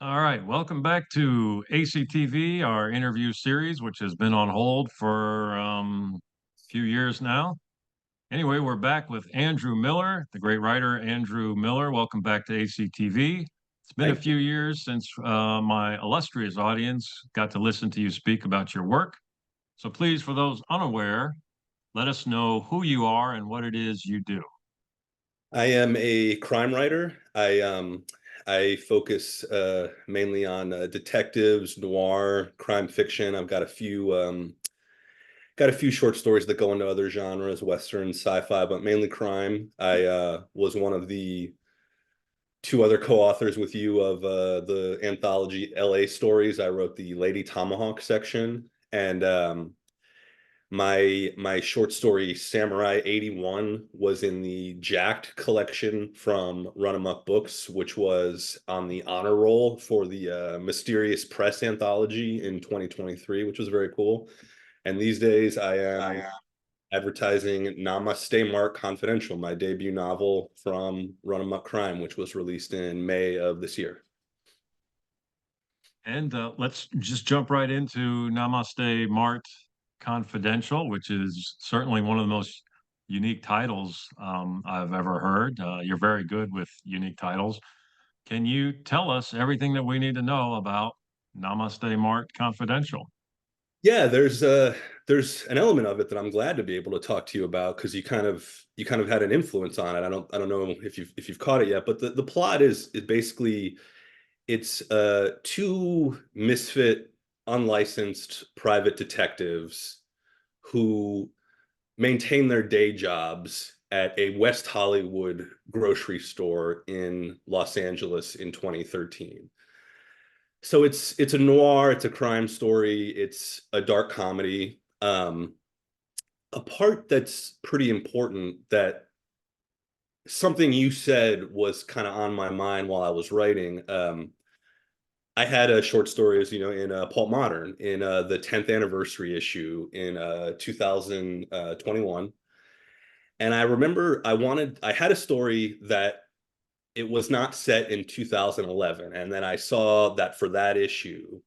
All right, welcome back to ACTV, our interview series, which has been on hold for a few years now. Anyway, we're back with Andrew Miller, the great writer Andrew Miller. Welcome back to ACTV. It's been a Thank you. few years since my illustrious audience got to listen to you speak about your work. So please, for those unaware, let us know who you are and what it is you do. I am a crime writer. I focus mainly on detectives, noir, crime fiction. I've got a few short stories that go into other genres, Western, sci-fi, but mainly crime. I was one of the two other co-authors with you of the anthology LA Stories. I wrote the Lady Tomahawk section, and my short story Samurai 81 was in the Jacked collection from Run Amok Books, which was on the honor roll for the Mysterious Press anthology in 2023, which was very cool. And these days I am advertising Namaste Mart Confidential, my debut novel from Run Amok Crime, which was released in May of this year. And let's just jump right into Namaste Mart Confidential, which is certainly one of the most unique titles I've ever heard. You're very good with unique titles. Can you tell us everything that we need to know about Namaste Mart Confidential? Yeah, there's an element of it that I'm glad to be able to talk to you about because you kind of had an influence on it. I don't know if you've caught it yet, but the plot is basically it's two misfit, unlicensed private detectives who maintain their day jobs at a West Hollywood grocery store in Los Angeles in 2013. So it's a noir, it's a crime story, it's a dark comedy. A part that's pretty important that something you said was kind of on my mind while I was writing. I had a short story, as you know, in Pulp Modern in the 10th anniversary issue in 2021. And I remember I had a story that it was not set in 2011. And then I saw that for that issue,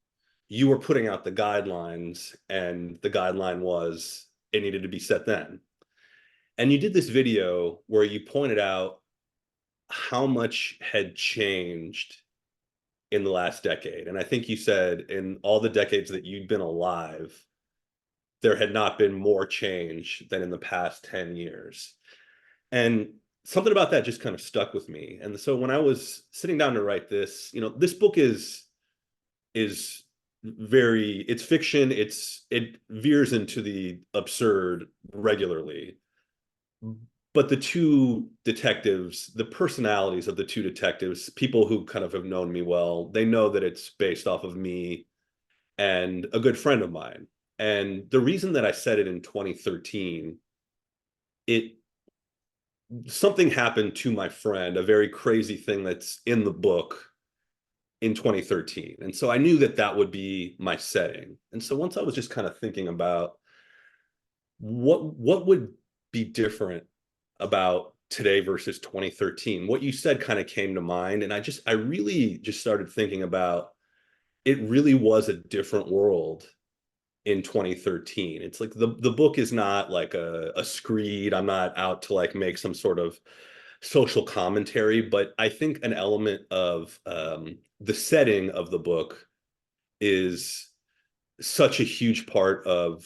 you were putting out the guidelines, and the guideline was it needed to be set then. And you did this video where you pointed out how much had changed in the last decade. And I think you said in all the decades that you'd been alive, there had not been more change than in the past 10 years. And something about that just kind of stuck with me. And so when I was sitting down to write this, this book is very it's fiction, it veers into the absurd regularly. But the two detectives, the personalities of the two detectives, people who kind of have known me well, they know that it's based off of me and a good friend of mine. And the reason that I said it in 2013, it something happened to my friend, a very crazy thing that's in the book in 2013. And so I knew that that would be my setting. And so once I was just kind of thinking about what would be different about today versus 2013, what you said kind of came to mind. And I really just started thinking about it really was a different world in 2013. It's like the book is not like a screed. I'm not out to like make some sort of social commentary, but I think an element of the setting of the book is such a huge part of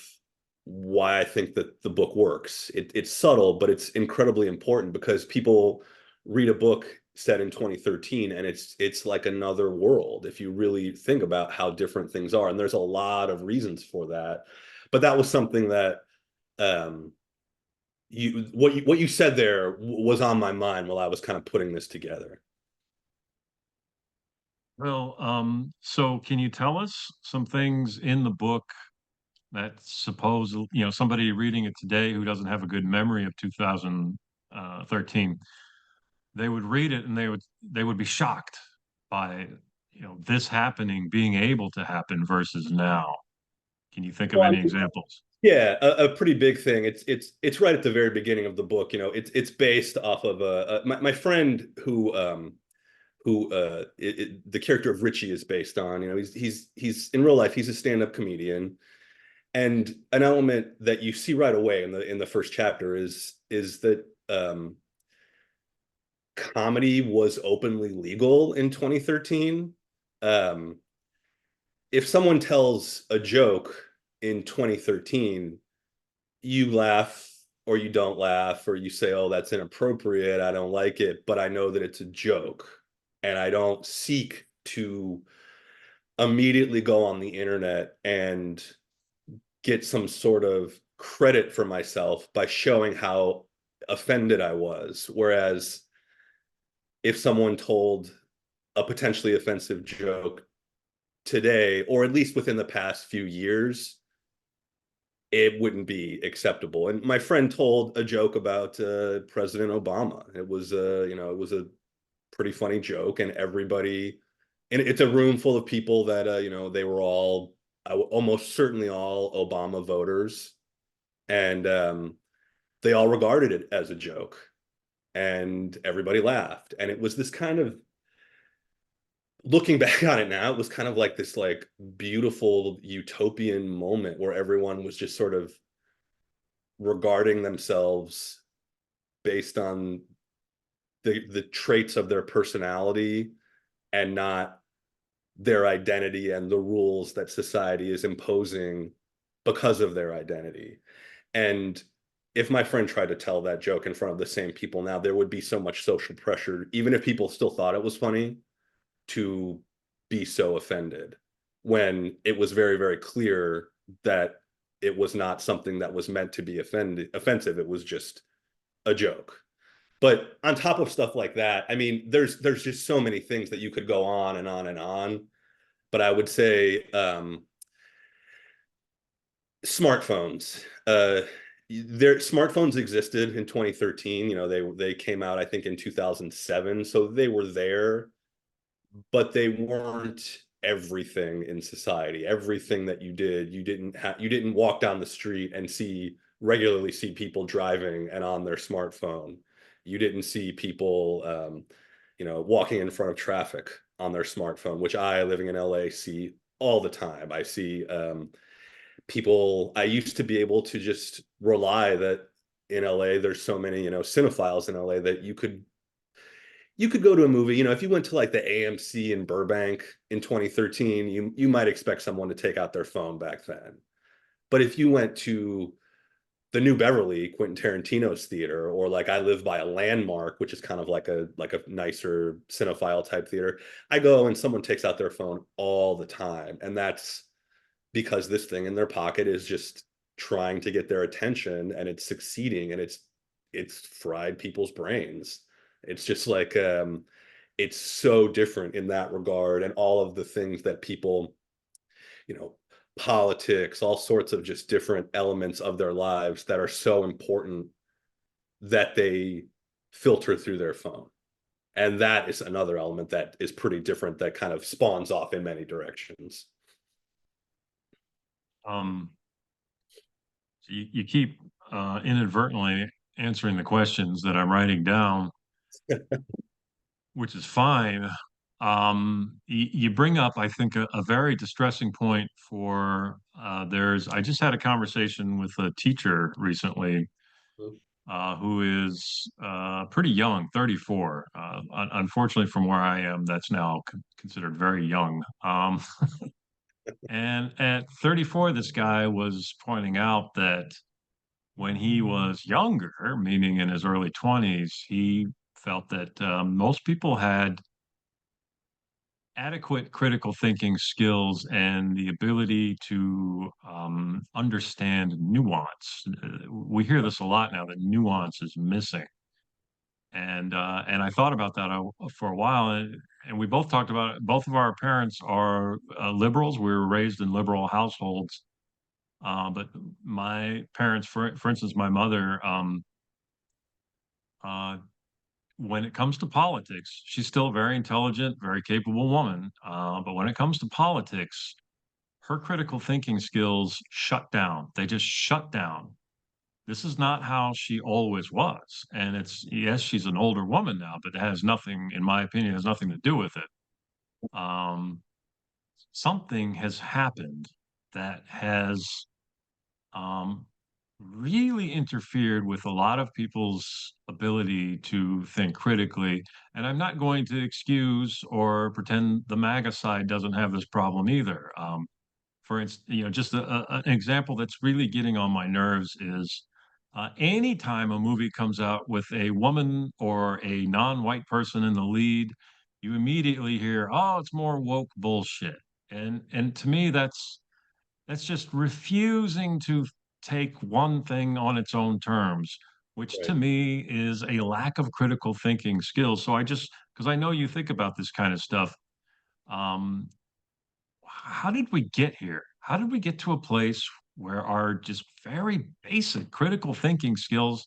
why I think that the book works. It's subtle, but it's incredibly important because people read a book set in 2013 and it's like another world if you really think about how different things are. And there's a lot of reasons for that. But that was something that um what you said there was on my mind while I was kind of putting this together. Well, so can you tell us some things in the book that suppose, somebody reading it today who doesn't have a good memory of 2013, they would read it and they would be shocked by, this happening, being able to happen versus now. Can you think of Well, any examples? yeah, a pretty big thing. It's right at the very beginning of the book. It's based off of my friend who the character of Richie is based on. You know, he's in real life, he's a stand-up comedian. And an element that you see right away in the first chapter is that comedy was openly legal in 2013. Um, if someone tells a joke in 2013, you laugh or you don't laugh, or you say, oh, that's inappropriate, I don't like it, but I know that it's a joke. And I don't seek to immediately go on the internet and get some sort of credit for myself by showing how offended I was. Whereas if someone told a potentially offensive joke today, or at least within the past few years, it wouldn't be acceptable. And my friend told a joke about President Obama. It was it was a pretty funny joke, and everybody, and it's a room full of people that they were all almost certainly all Obama voters, and they all regarded it as a joke, and everybody laughed, and it was this kind of, looking back on it now, it was kind of like this like beautiful utopian moment where everyone was just sort of regarding themselves based on the traits of their personality and not their identity and the rules that society is imposing because of their identity. And if my friend tried to tell that joke in front of the same people now, there would be so much social pressure, even if people still thought it was funny, to be so offended, when it was very, very clear that it was not something that was meant to be offensive. It was just a joke. But on top of stuff like that, I mean, there's just so many things that you could go on and on and on. But I would say smartphones. Their smartphones existed in 2013. You know, they came out, I think, in 2007, so they were there, but they weren't everything in society. Everything that you did, you didn't walk down the street and regularly see people driving and on their smartphone. You didn't see people walking in front of traffic on their smartphone, which I, living in LA, see all the time. I see people. I used to be able to just rely that in LA there's so many cinephiles in LA that you could go to a movie. If you went to like the AMC in Burbank in 2013, you might expect someone to take out their phone back then. But if you went to the New Beverly, Quentin Tarantino's theater, or like I live by a Landmark, which is kind of like a nicer cinephile type theater, I go and someone takes out their phone all the time. And that's because this thing in their pocket is just trying to get their attention, and it's succeeding, and it's fried people's brains. It's just like it's so different in that regard, and all of the things that people, you know, politics, all sorts of just different elements of their lives that are so important that they filter through their phone. And that is another element that is pretty different, that kind of spawns off in many directions. Um, you keep inadvertently answering the questions that I'm writing down, which is fine. You bring up, I think, a very distressing point for I just had a conversation with a teacher recently who is pretty young, 34. Unfortunately, from where I am, that's now considered very young. And at 34, this guy was pointing out that when he was younger, meaning in his early 20s, he felt that most people had adequate critical thinking skills and the ability to understand nuance. We hear this a lot now, that nuance is missing. And I thought about that for a while, and we both talked about it. Both of our parents are liberals. We were raised in liberal households, but my parents, for instance, my mother, uh, when it comes to politics, she's still a very intelligent, very capable woman. But when it comes to politics, her critical thinking skills shut down. They just shut down. this is not how she always was. And it's, yes, she's an older woman now, but it has nothing, in my opinion, has nothing to do with it. Um, Something has happened that has um, really interfered with a lot of people's ability to think critically. And I'm not going to excuse or pretend the MAGA side doesn't have this problem either. For instance, just an example that's really getting on my nerves is anytime a movie comes out with a woman or a non-white person in the lead, you immediately hear, "Oh, it's more woke bullshit." And to me, that's just refusing to take one thing on its own terms, which to Right. me is a lack of critical thinking skills. So I just, because I know you think about this kind of stuff, um, how did we get here? How did we get to a place where our just very basic critical thinking skills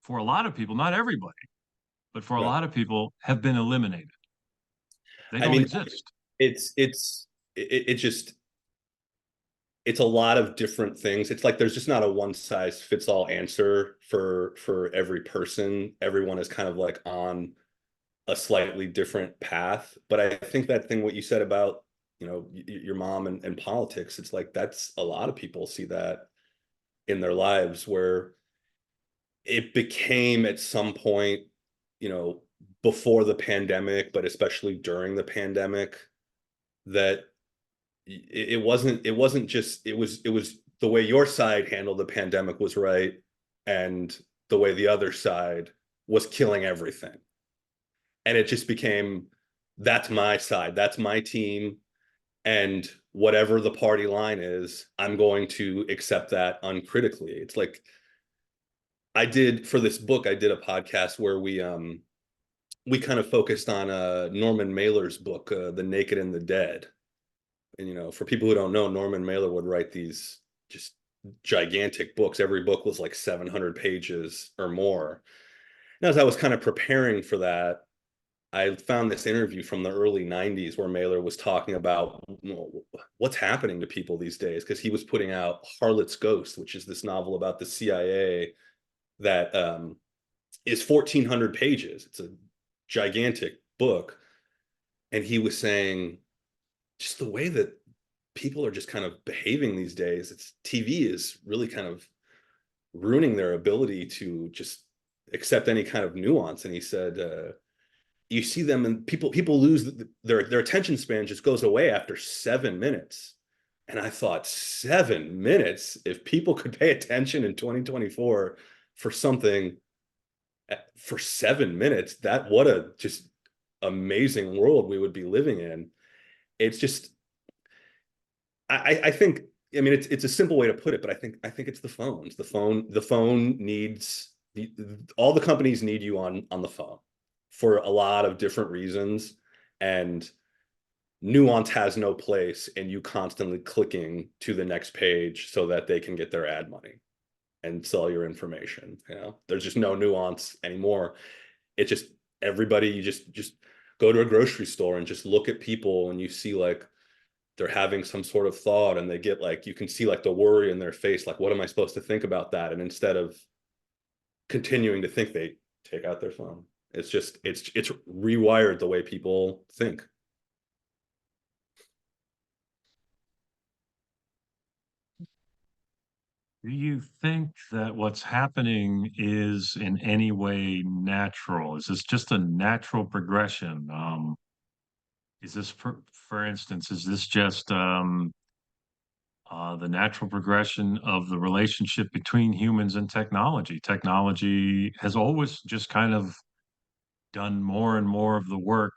for a lot of people, not everybody, but for a Right. lot of people have been eliminated? They I don't mean, exist. it just it's a lot of different things. It's like there's just not a one size fits all answer for every person. Everyone is kind of like on a slightly different path. But I think that thing what you said about, your mom and politics, it's like that's a lot of people see that in their lives where it became at some point, you know, before the pandemic, but especially during the pandemic, that it wasn't just it was the way your side handled the pandemic was right, and the way the other side was killing everything. And it just became, that's my side, that's my team, and whatever the party line is, I'm going to accept that uncritically. It's like I did for this book, I did a podcast where we kind of focused on Norman Mailer's book, The Naked and the Dead. And for people who don't know, Norman Mailer would write these just gigantic books. Every book was like 700 pages or more. And as I was kind of preparing for that, I found this interview from the early 90s where Mailer was talking about, what's happening to people these days, because he was putting out Harlot's Ghost, which is this novel about the CIA that is 1,400 pages. It's a gigantic book. And he was saying just the way that people are just kind of behaving these days, it's TV is really kind of ruining their ability to just accept any kind of nuance. And he said, you see them and people lose their attention span just goes away after 7 minutes. And I thought, 7 minutes, if people could pay attention in 2024 for something for 7 minutes, that what a just amazing world we would be living in. It's just I think, I mean, it's a simple way to put it, but I think it's the phones. The phone needs all the companies need you on the phone for a lot of different reasons, and nuance has no place in you constantly clicking to the next page so that they can get their ad money and sell your information. There's just no nuance anymore. It's just everybody, you just go to a grocery store and just look at people and you see like they're having some sort of thought, and they get like, you can see like the worry in their face, like, what am I supposed to think about that? And instead of continuing to think, they take out their phone. It's just it's rewired the way people think. Do you think that what's happening is in any way natural? Is this just a natural progression? Is this, for instance, is this just the natural progression of the relationship between humans and technology? Technology has always just kind of done more and more of the work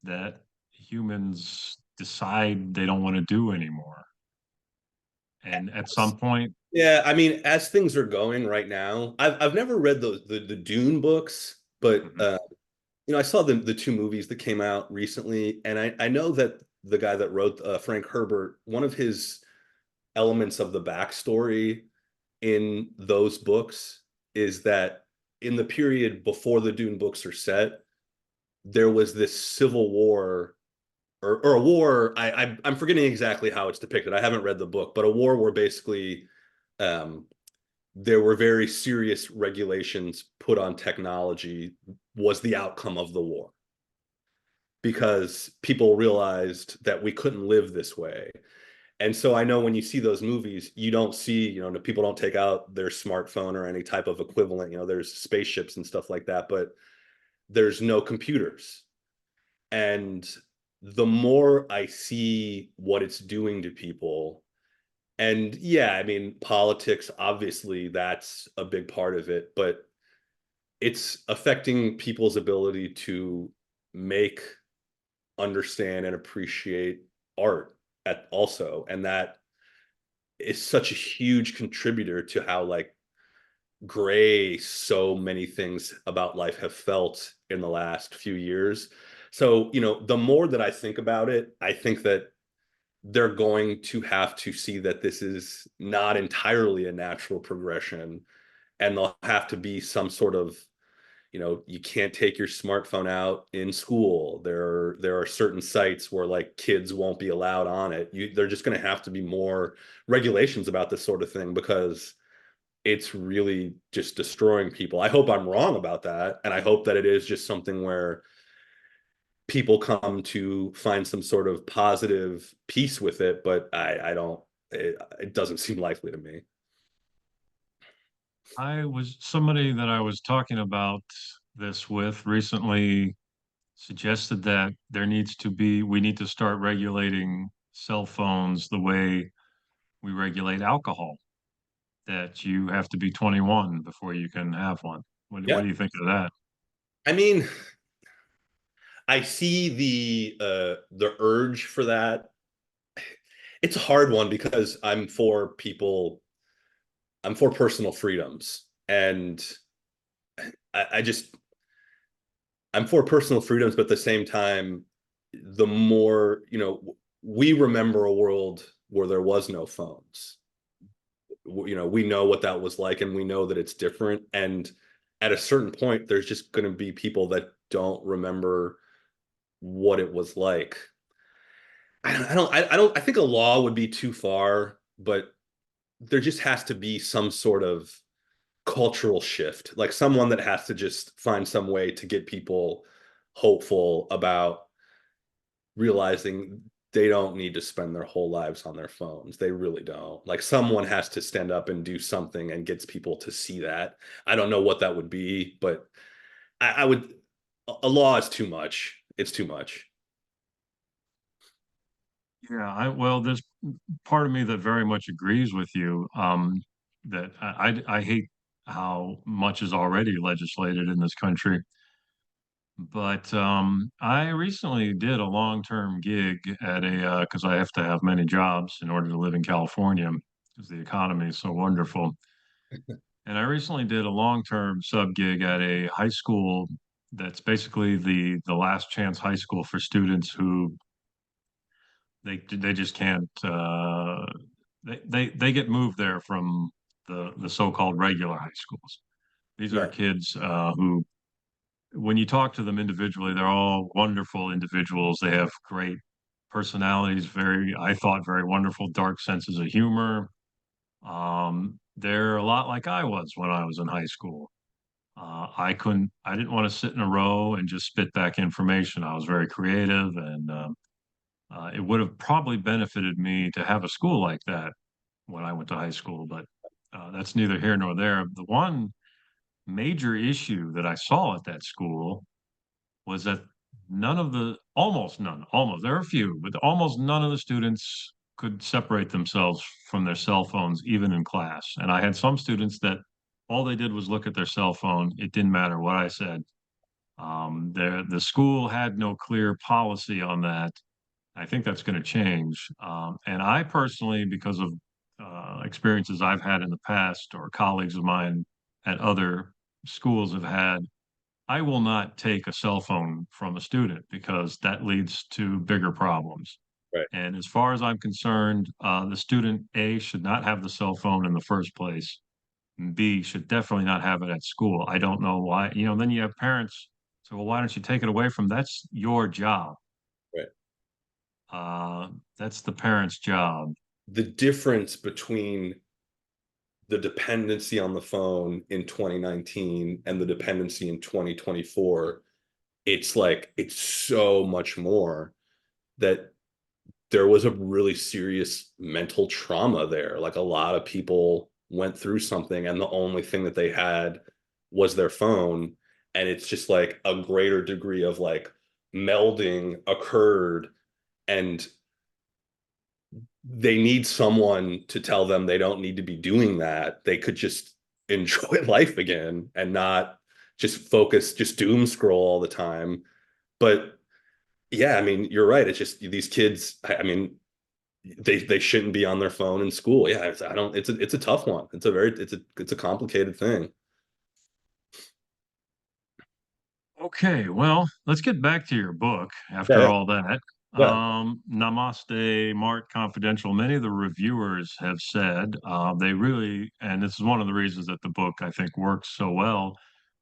that humans decide they don't want to do anymore. And at some point, Yeah, I mean, as things are going right now, I've never read the Dune books, but mhm, I saw the two movies that came out recently, and I know that the guy that wrote Frank Herbert, one of his elements of the backstory in those books is that in the period before the Dune books are set, there was this civil war, or a war. I'm forgetting exactly how it's depicted. I haven't read the book, but a war where basically um, there were very serious regulations put on technology was the outcome of the war, because people realized that we couldn't live this way. And so I know when you see those movies, you don't see, people don't take out their smartphone or any type of equivalent. There's spaceships and stuff like that, but there's no computers. And the more I see what it's doing to people, and yeah, I mean, politics, obviously, that's a big part of it, but it's affecting people's ability to make, understand, and appreciate art at also. And that is such a huge contributor to how like gray so many things about life have felt in the last few years. So, the more that I think about it, I think that they're going to have to see that this is not entirely a natural progression, and there'll have to be some sort of, you can't take your smartphone out in school. There are certain sites where like kids won't be allowed on it. They're just going to have to be more regulations about this sort of thing, because it's really just destroying people. I hope I'm wrong about that, and I hope that it is just something where people come to find some sort of positive peace with it, but I don't. It doesn't seem likely to me. I was somebody that I was talking about this with recently suggested that we need to start regulating cell phones the way we regulate alcohol, that you have to be 21 before you can have one. What Yeah, do you think of that? I mean, I see the urge for that. It's a hard one because I'm for personal freedoms, and I just I'm for personal freedoms, but at the same time, the more, we remember a world where there was no phones. We know what that was like, and we know that it's different. And at a certain point, there's just going to be people that don't remember what it was like. I think a law would be too far, but there just has to be some sort of cultural shift, like someone that has to just find some way to get people hopeful about realizing they don't need to spend their whole lives on their phones. They really don't. Like someone has to stand up and do something and gets people to see that. I don't know what that would be, but I would. A law is too much. It's too much. Yeah, there's part of me that very much agrees with you. That I hate how much is already legislated in this country. But I recently did a long-term gig at because I have to have many jobs in order to live in California because the economy is so wonderful. And I recently did a long-term sub gig at a high school that's basically the last chance high school for students who they just can't they get moved there from the so-called regular high schools. These are Right. kids who when you talk to them individually, they're all wonderful individuals. They have great personalities, I thought, very wonderful, dark senses of humor. They're a lot like I was when I was in high school. I didn't want to sit in a row and just spit back information. I was very creative, and it would have probably benefited me to have a school like that when I went to high school, but that's neither here nor there. The one major issue that I saw at that school was that almost, there are a few, but almost none of the students could separate themselves from their cell phones, even in class. And I had some students that all they did was look at their cell phone. It didn't matter what I said. The school had no clear policy on that. I think that's going to change. And I personally, because of experiences I've had in the past or colleagues of mine at other schools have had, I will not take a cell phone from a student because that leads to bigger problems. Right. And as far as I'm concerned, the student A should not have the cell phone in the first place. And B should definitely not have it at school. I don't know why. Then you have parents say, well, why don't you take it away from them? That's your job. Right. Uh, that's the parent's job. The difference between the dependency on the phone in 2019 and the dependency in 2024, it's like it's so much more that there was a really serious mental trauma there. Like a lot of people went through something and the only thing that they had was their phone. And it's just like a greater degree of like melding occurred, and they need someone to tell them they don't need to be doing that. They could just enjoy life again and not just focus, just doom scroll all the time. But yeah, I mean, you're right. It's just these kids, I mean, they shouldn't be on their phone in school. Yeah, I don't, it's a tough one. It's a complicated thing. Okay, well, let's get back to your book Yeah, after yeah, all that. yeah. Namaste Mart Confidential. Many of the reviewers have said they really, and this is one of the reasons that the book I think works so well,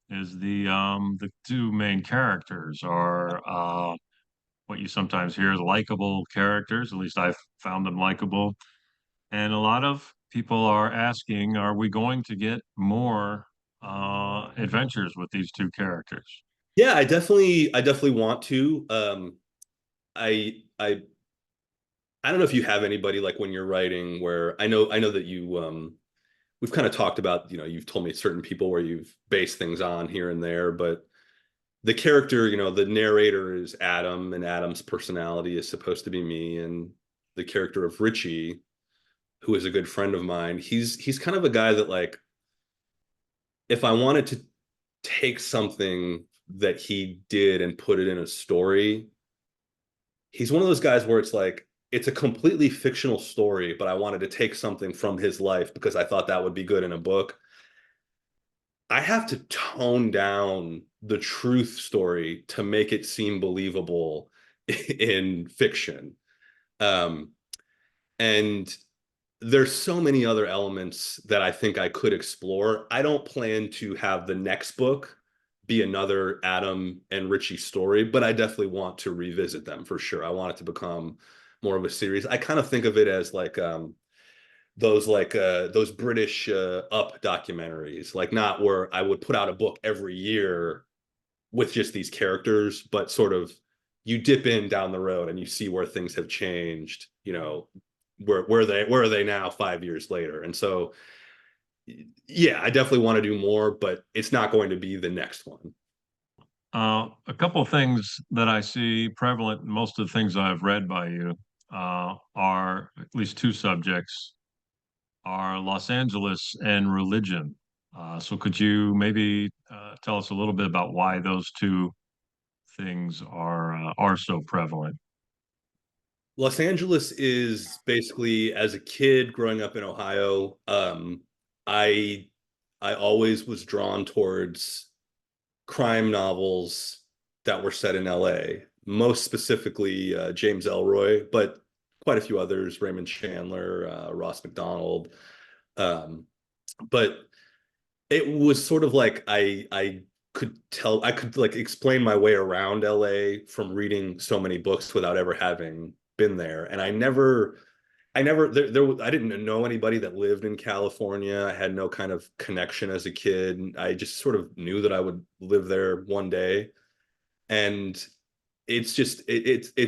is the two main characters are what you sometimes hear as likable characters. At least I've found them likable, and a lot of people are asking, are we going to get more adventures with these two characters? Yeah, I definitely want to. I don't know if you have anybody like when you're writing where I know that we've kind of talked about, you've told me certain people where you've based things on here and there, but the character, the narrator is Adam, and Adam's personality is supposed to be me, and the character of Richie, who is a good friend of mine, he's kind of a guy that like if I wanted to take something that he did and put it in a story, he's one of those guys where it's like it's a completely fictional story, but I wanted to take something from his life because I thought that would be good in a book. I have to tone down the truth story to make it seem believable in fiction. Um, and there's so many other elements that I think I could explore. I don't plan to have the next book be another Adam and Richie story, but I definitely want to revisit them for sure. I want it to become more of a series. I kind of think of it as those British Up documentaries, like not where I would put out a book every year with just these characters, but sort of you dip in down the road and you see where things have changed, where are they now 5 years later? And so yeah, I definitely want to do more, but it's not going to be the next one. A couple of things that I see prevalent in most of the things I've read by you are at least two subjects are Los Angeles and religion. So could you maybe tell us a little bit about why those two things are so prevalent? Los Angeles is basically, as a kid growing up in Ohio, I I always was drawn towards crime novels that were set in LA, most specifically James Elroy, but quite a few others, Raymond Chandler, Ross McDonald. Um, but it was sort of like I could like explain my way around LA from reading so many books without ever having been there. And I didn't know anybody that lived in California. I had no kind of connection as a kid. I just sort of knew that I would live there one day. And it's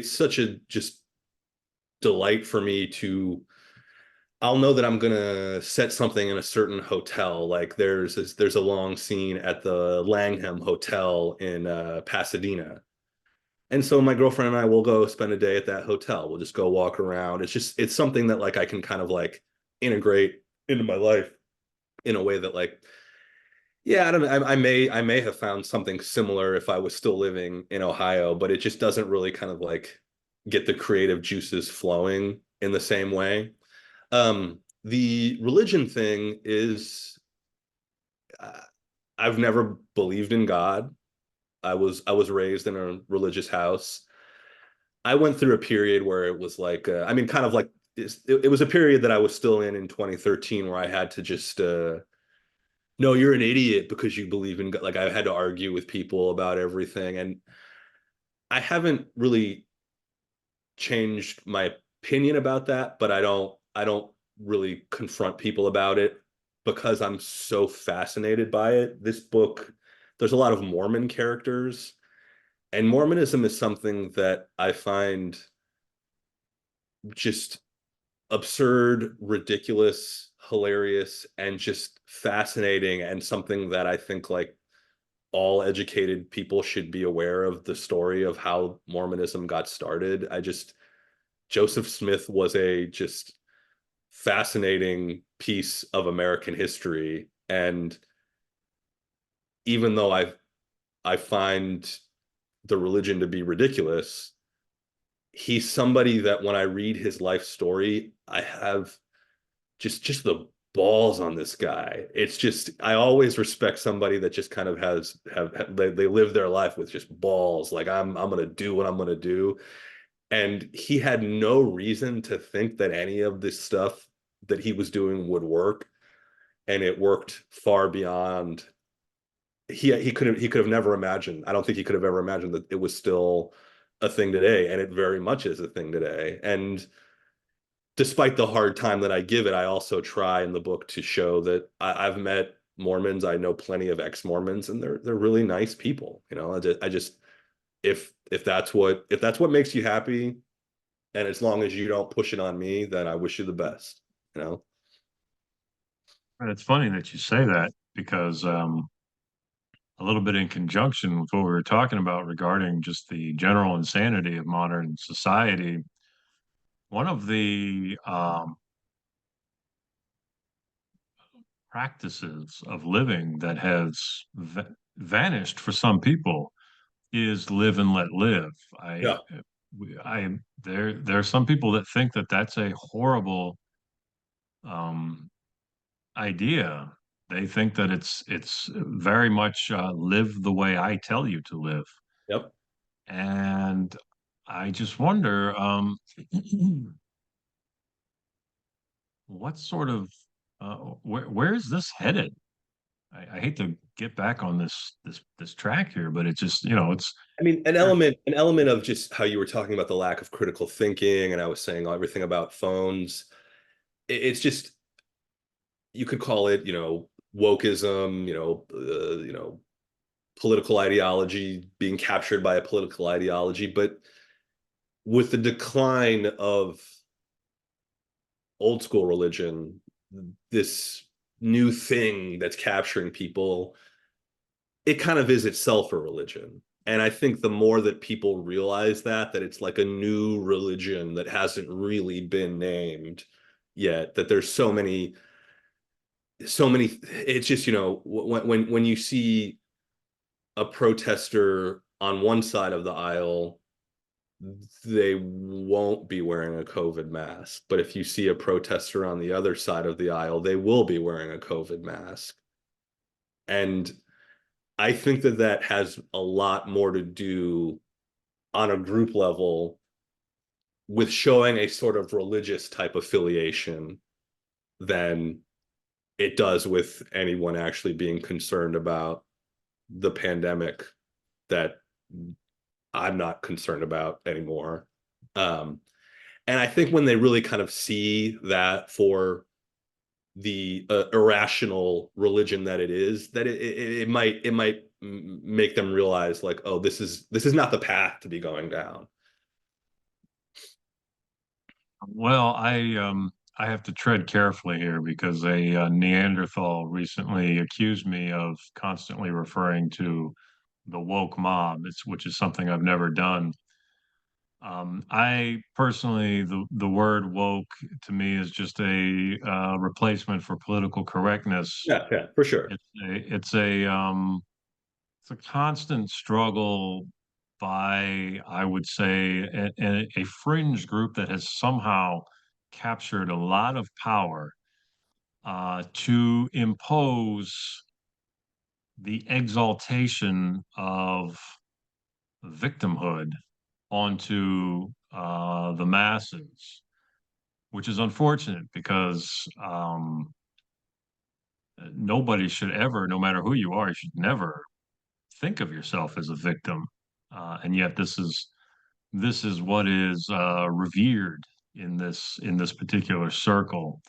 such a just delight for me to I'll know that I'm gonna set something in a certain hotel. Like there's a long scene at the Langham Hotel in Pasadena, and so my girlfriend and I will go spend a day at that hotel. We'll just go walk around. It's something that like I can kind of like integrate into my life in a way that like yeah, I don't know. I may have found something similar if I was still living in Ohio, but it just doesn't really kind of like get the creative juices flowing in the same way. The religion thing is uh, I've never believed in God. I was raised in a religious house. I went through a period where it was like I mean kind of like it was a period that I was still in 2013 where I had to just no, you're an idiot because you believe in God. Like I had to argue with people about everything, and I haven't really changed my opinion about that, but I don't really confront people about it. because I'm so fascinated by it. This book, there's a lot of Mormon characters, and Mormonism is something that I find just absurd, ridiculous, hilarious, and just fascinating, and something that I think like all educated people should be aware of the story of how Mormonism got started. Joseph Smith was a just fascinating piece of American history. And even though I find the religion to be ridiculous, he's somebody that when I read his life story, I have just the balls on this guy. It's just I always respect somebody that just kind of have they live their life with just balls. Like I'm gonna do what I'm gonna do. And he had no reason to think that any of this stuff that he was doing would work. And it worked far beyond he could have never imagined. I don't think he could have ever imagined that it was still a thing today. And it very much is a thing today. And despite the hard time that I give it, I also try in the book to show that I've met Mormons. I know plenty of ex-Mormons, and they're really nice people. I just if that's what makes you happy, and as long as you don't push it on me, then I wish you the best. You know? And it's funny that you say that because a little bit in conjunction with what we were talking about regarding just the general insanity of modern society, one of the practices of living that has vanished for some people is live and let live. Yeah. I there are some people that think that that's a horrible um, idea. They think that it's very much live the way I tell you to live, Yep. and I just wonder what sort of where is this headed? I hate to get back on this track here, but it just it's I mean, an element of just how you were talking about the lack of critical thinking, and I was saying everything about phones. It's just you could call it, wokeism, political ideology being captured by a political ideology, but with the decline of old school religion, this new thing that's capturing people, it kind of is itself a religion. And I think the more that people realize that it's like a new religion that hasn't really been named yet, that there's so many, it's just, when you see a protester on one side of the aisle, they won't be wearing a COVID mask. But if you see a protester on the other side of the aisle, they will be wearing a COVID mask. And I think that has a lot more to do on a group level with showing a sort of religious type affiliation than it does with anyone actually being concerned about the pandemic that I'm not concerned about anymore. Um, and I think when they really kind of see that for the irrational religion that it is, that it might make them realize like, oh, this is not the path to be going down. well, I have to tread carefully here because a Neanderthal recently accused me of constantly referring to the woke mob, which is something I've never done. I personally, the word woke to me is just a replacement for political correctness. Yeah, yeah, for sure. It's a constant struggle by, I would say, a fringe group that has somehow captured a lot of power to impose the exaltation of victimhood onto the masses, which is unfortunate because nobody should ever, no matter who you are, you should never think of yourself as a victim. And yet, this is what is revered in this particular circle.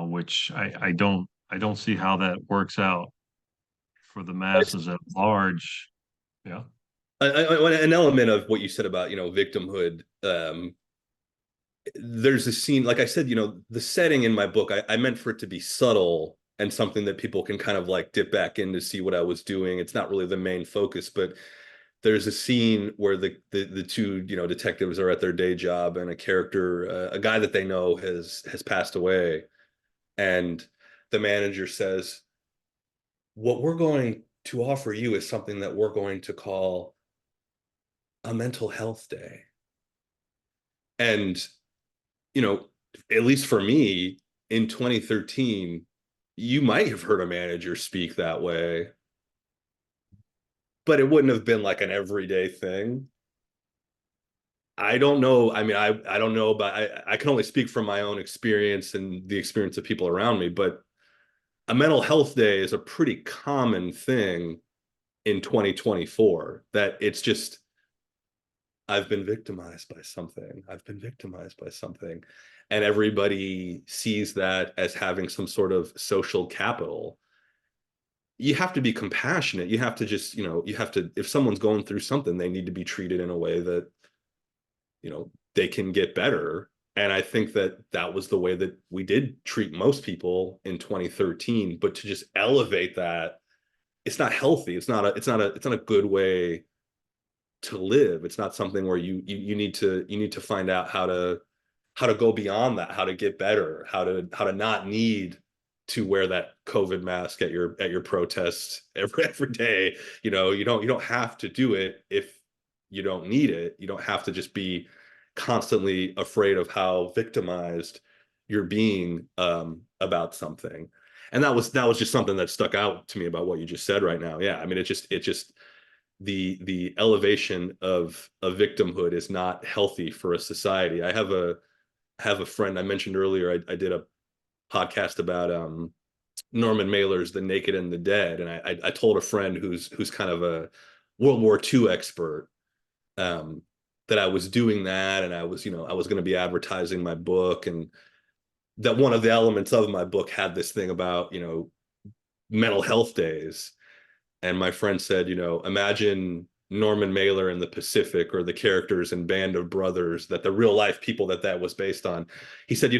which I don't see how that works out for the masses at large. Yeah. An element of what you said about, victimhood. There's a scene, like I said, the setting in my book, I meant for it to be subtle and something that people can kind of like dip back in to see what I was doing. It's not really the main focus, but there's a scene where the two, detectives are at their day job, and a character, a guy that they know has passed away, and the manager says, "What we're going to offer you is something that we're going to call a mental health day." And you know, at least for me in 2013, you might have heard a manager speak that way, but it wouldn't have been like an everyday thing. I don't know. I mean, I don't know about, I can only speak from my own experience and the experience of people around me, but a mental health day is a pretty common thing in 2024, that it's just, I've been victimized by something. I've been victimized by something. And everybody sees that as having some sort of social capital. You have to be compassionate. You have to just, you have to, if someone's going through something, they need to be treated in a way that, they can get better. And I think that that was the way that we did treat most people in 2013. But to just elevate that, it's not healthy. It's not a good way to live. It's not something where you need to find out how to go beyond that, how to get better, how to not need to wear that COVID mask at your protest every day. You don't have to do it if you don't need it. You don't have to just be constantly afraid of how victimized you're being, about something. And that was just something that stuck out to me about what you just said right now. Yeah, I mean, it just the elevation of victimhood is not healthy for a society. I have a friend I mentioned earlier. I did a podcast about Norman Mailer's The Naked and the Dead, and I told a friend who's kind of a World War II expert, um, that I was doing that, and I was going to be advertising my book, and that one of the elements of my book had this thing about mental health days. And my friend said, imagine Norman Mailer in the Pacific, or the characters in Band of Brothers, that the real life people that was based on. He said,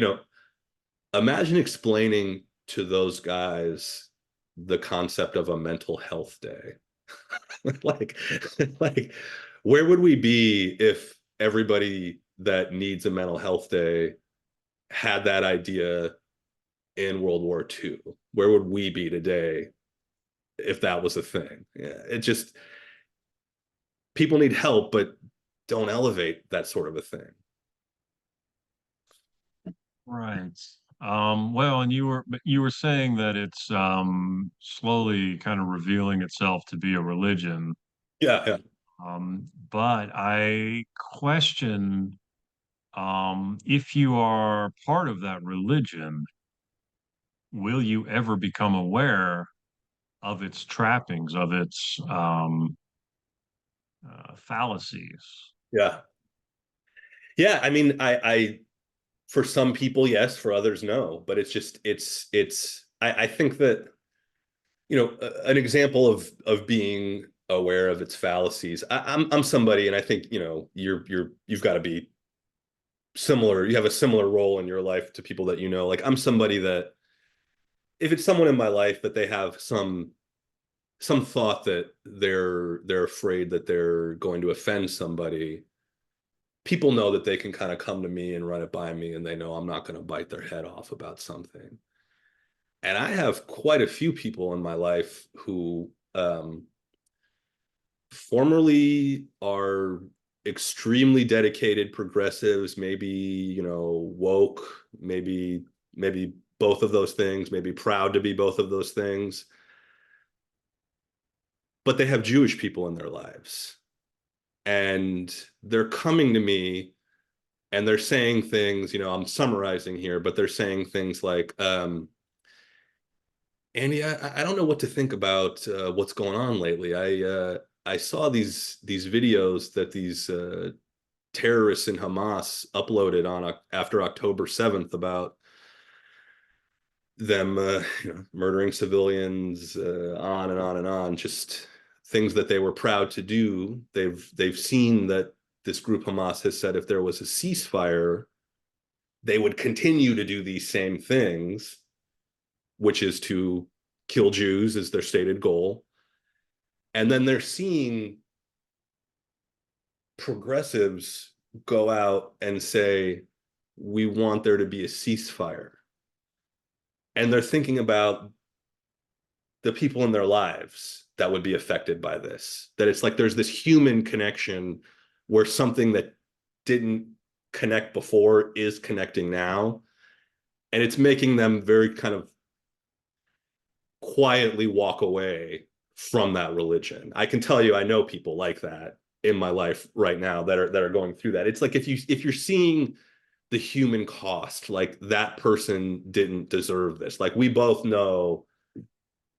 imagine explaining to those guys the concept of a mental health day. like, like, where would we be if everybody that needs a mental health day had that idea in World War II? Where would we be today if that was a thing? Yeah, it just, people need help, but don't elevate that sort of a thing. Right. Well, and you were saying that it's slowly kind of revealing itself to be a religion. Yeah, yeah. But I question, if you are part of that religion, will you ever become aware of its trappings, of its fallacies? Yeah. Yeah, I mean, I for some people, yes, for others, no. But it's just, I think that, an example of being aware of its fallacies. I'm somebody, and I think, you've got to be similar. You have a similar role in your life to people that, like, I'm somebody that, if it's someone in my life that they have some thought that they're afraid that they're going to offend somebody, people know that they can kind of come to me and run it by me, and they know I'm not going to bite their head off about something. And I have quite a few people in my life who, formerly are extremely dedicated progressives, maybe, woke, maybe both of those things, maybe proud to be both of those things, but they have Jewish people in their lives. And they're coming to me, and they're saying things, I'm summarizing here, but they're saying things like, Andy, I don't know what to think about what's going on lately. I saw these videos that these terrorists in Hamas uploaded on after October 7th, about them murdering civilians, on and on and on, just things that they were proud to do. They've seen that this group Hamas has said if there was a ceasefire, they would continue to do these same things, which is to kill Jews as their stated goal. And then they're seeing progressives go out and say, we want there to be a ceasefire. And they're thinking about the people in their lives that would be affected by this. That it's like there's this human connection where something that didn't connect before is connecting now. And it's making them very kind of quietly walk away from that religion. I can tell you, I know people like that in my life right now that are going through that. It's like if you're seeing the human cost, like that person didn't deserve this. Like we both know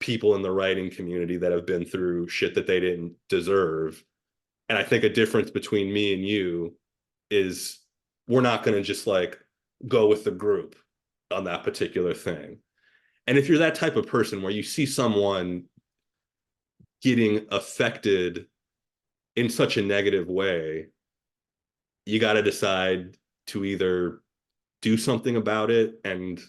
people in the writing community that have been through shit that they didn't deserve. And I think a difference between me and you is we're not going to just like go with the group on that particular thing. And if you're that type of person where you see someone getting affected in such a negative way, you got to decide to either do something about it and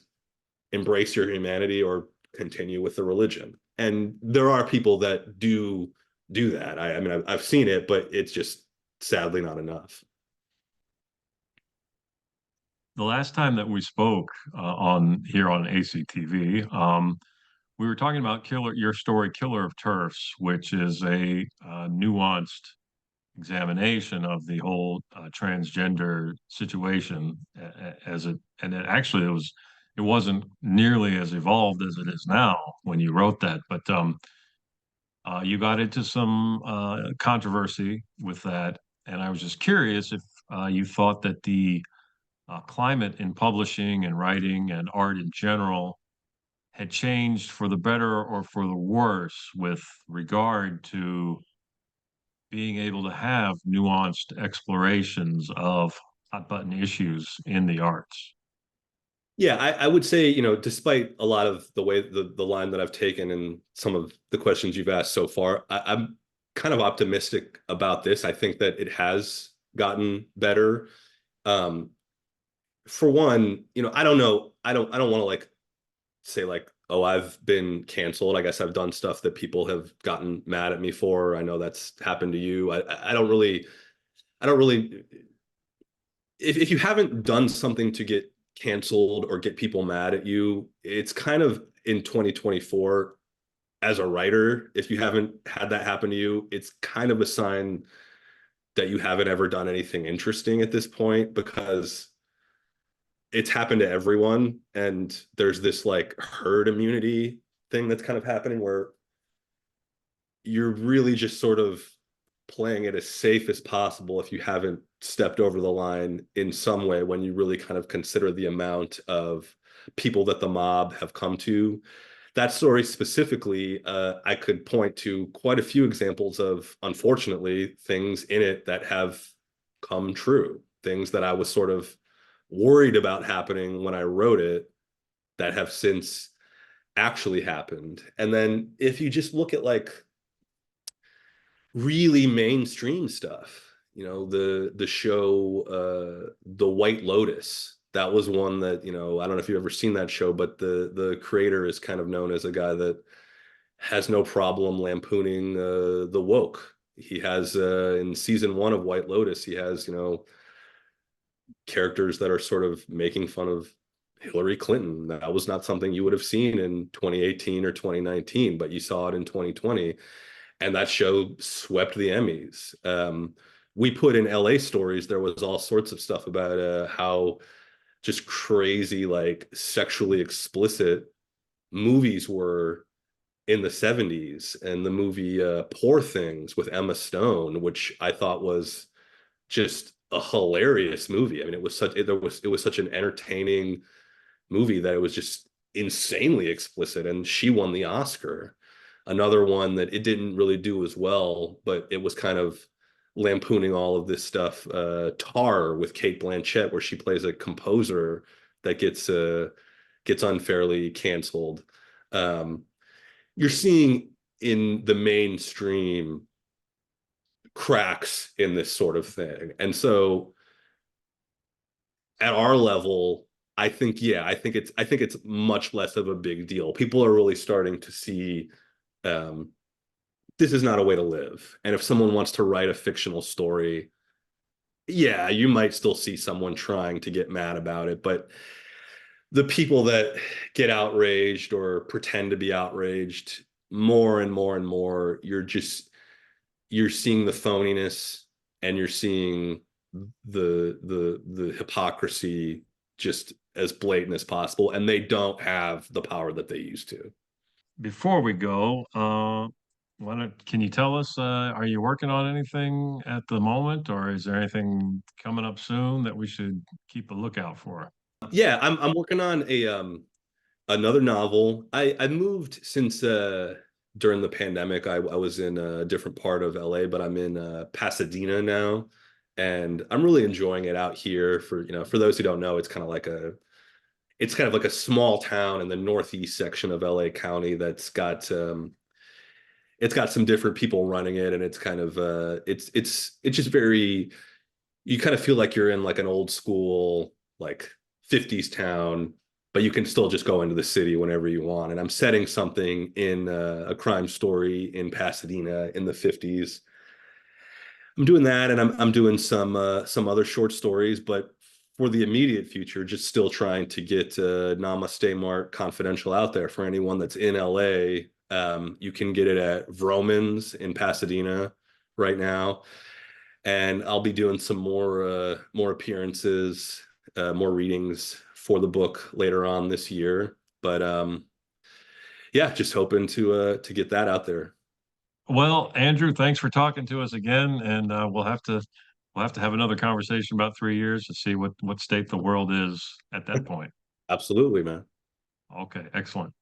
embrace your humanity or continue with the religion. And there are people that do that. I mean, I've seen it, but it's just sadly not enough. The last time that we spoke on here on ACTV, we were talking about your story, Killer of Turfs, which is a nuanced examination of the whole transgender situation as it, and it wasn't nearly as evolved as it is now when you wrote that, but you got into some controversy with that, and I was just curious if you thought that the climate in publishing and writing and art in general had changed for the better or for the worse with regard to being able to have nuanced explorations of hot button issues in the arts. Yeah, I would say, despite a lot of the way the line that I've taken and some of the questions you've asked so far, I'm kind of optimistic about this. I think that it has gotten better. Um, for one, I don't know. I don't want to like say like, oh, I've been canceled. I guess I've done stuff that people have gotten mad at me for. I know that's happened to you. I don't really if you haven't done something to get canceled or get people mad at you, it's kind of in 2024 as a writer, if you haven't had that happen to you, it's kind of a sign that you haven't ever done anything interesting at this point, because it's happened to everyone. And there's this like herd immunity thing that's kind of happening where you're really just sort of playing it as safe as possible if you haven't stepped over the line in some way, when you really kind of consider the amount of people that the mob have come to. That story specifically, I could point to quite a few examples of, unfortunately, things in it that have come true, things that I was sort of worried about happening when I wrote it that have since actually happened. And then if you just look at like really mainstream stuff, the show The White Lotus, that was one that, I don't know if you've ever seen that show, but the creator is kind of known as a guy that has no problem lampooning the woke. He has in season 1 of White Lotus, he has characters that are sort of making fun of Hillary Clinton. That was not something you would have seen in 2018 or 2019, but you saw it in 2020. And that show swept the Emmys. We put in LA stories, there was all sorts of stuff about how just crazy, like sexually explicit movies were in the 70s. And the movie Poor Things with Emma Stone, which I thought was just a hilarious movie. I mean, it was such an entertaining movie that it was just insanely explicit, and she won the Oscar. Another one that it didn't really do as well, but it was kind of lampooning all of this stuff, Tar with Kate Blanchett, where she plays a composer that gets gets unfairly canceled. Um, you're seeing in the mainstream cracks in this sort of thing. And so at our level, I think, yeah, I think it's much less of a big deal. People are really starting to see um, this is not a way to live. And if someone wants to write a fictional story, yeah, you might still see someone trying to get mad about it, but the people that get outraged or pretend to be outraged more and more and more, you're seeing the phoniness and you're seeing the hypocrisy just as blatant as possible, and they don't have the power that they used to. Before we go, can you tell us, are you working on anything at the moment, or is there anything coming up soon that we should keep a lookout for? Yeah, I'm working on a another novel. I moved since during the pandemic. I was in a different part of LA, but I'm in Pasadena now, and I'm really enjoying it out here. For for those who don't know, it's kind of like a small town in the northeast section of LA County that's got it's got some different people running it, and it's kind of it's just very, you kind of feel like you're in like an old school like 50s town, but you can still just go into the city whenever you want. And I'm setting something in a crime story in Pasadena in the 50s. I'm doing that, and I'm doing some other short stories, but for the immediate future, just still trying to get Namaste Mart Confidential out there for anyone that's in LA. You can get it at Vroman's in Pasadena right now, and I'll be doing some more appearances, more readings for the book later on this year. But yeah, just hoping to get that out there. Well, Andrew, thanks for talking to us again, and we'll have to have another conversation about 3 years to see what state the world is at that point. Absolutely, man. Okay, excellent.